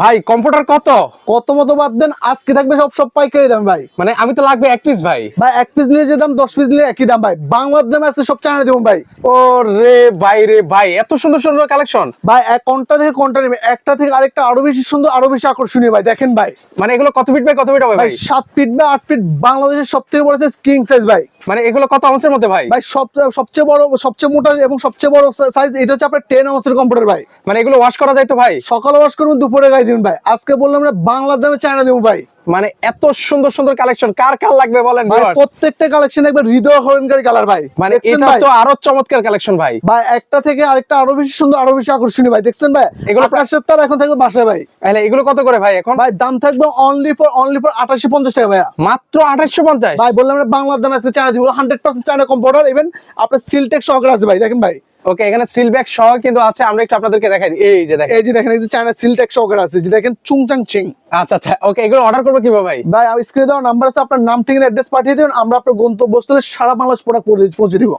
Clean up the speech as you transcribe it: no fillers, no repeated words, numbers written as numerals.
ভাই কম্পিউটার কত? কত মতো বাদ দেন, আজকে থাকবে সব পাইকারি দাম ভাই। মানে আমি তো লাগবে এক পিস ভাই। ভাই এক পিস নিয়ে যে দাম, 10 পিস নিলে একই দাম ভাই। বাংলার দামে আজকে সব চায়না দেবো ভাই। ও রে ভাই রে ভাই, এত সুন্দর সুন্দর কালেকশন। ভাই এক কোনটা থেকে কোনটা নেবে, একটা থেকে আরেকটা আরো বেশি সুন্দর, আরো বেশি আকর্ষণীয় ভাই। দেখেন ভাই, মানে এগুলো কত ফিট বাই কত ফিট হবে ভাই ভাই? 7 ফিট বা 8 ফিট, বাংলাদেশের সবথেকে বড় সাইজ কিং সাইজ ভাই। মানে এগুলো কত আউন্সের মধ্যে ভাই? ভাই সবচেয়ে বড়, সবচেয়ে মোটা এবং সবচেয়ে বড় সাইজ এটা হচ্ছে আপনার 10 আউন্সের কম্পিউটার ভাই। মানে এগুলো ওয়াশ করা যায় তো ভাই? সকালে ওয়াশ করবেন, দুপুরে গায়ে দিবেন ভাই। আজকে বললাম না, বাংলার দামে চায়না দেবো ভাই। মানে এত সুন্দর সুন্দর কালেকশন, কার কার লাগবে বলেন ভাই viewers? প্রত্যেকটা কালেকশন একবার হৃদয় হরণকারী কালার ভাই। মানে দেখছেন এটা ভাই? তো আরো চমৎকার কালেকশন ভাই। ভাই একটা থেকে আরেকটা আরো বেশি সুন্দর, আরো বেশি আকর্ষণীয় ভাই। দেখছেন ভাই, এগুলো এগুলো প্রাইসের তার এখন থাকবে বাসায় ভাই। তাহলে এগুলো কত করে ভাই এখন? ভাই দাম থাকবে অনলি ফর 2850 টাকা ভাইয়া। মাত্র 2850? ভাই বললাম না, বাংলার দাম আছে চায়না দিব। 100% চায়না কম্পিউটার, ইভেন আপনার সিলটেক সহকারে আছে ভাই। দেখেন ভাই, ওকে, এখানে সিল ব্যাগ সহ কিন্তু আছে, আমরা একটু আপনাদেরকে দেখাই দিই। এই যে দেখেন, এই যে দেখেন, এই যে চায়না সিলটেক সহকারে আছে, যে দেখেন চুংচাং চিং। আচ্ছা আচ্ছা, ওকে, এগুলো অর্ডার করবো কিভাবে ভাই? ভাই স্ক্রিনে দেওয়া নাম্বার আছে, আপনার নাম ঠিকানা অ্যাড্রেস পাঠিয়ে দেবেন, আমরা আপনার গন্তব্যস্থলে সারা বাংলাদেশ প্রোডাক্ট পৌঁছে দিব।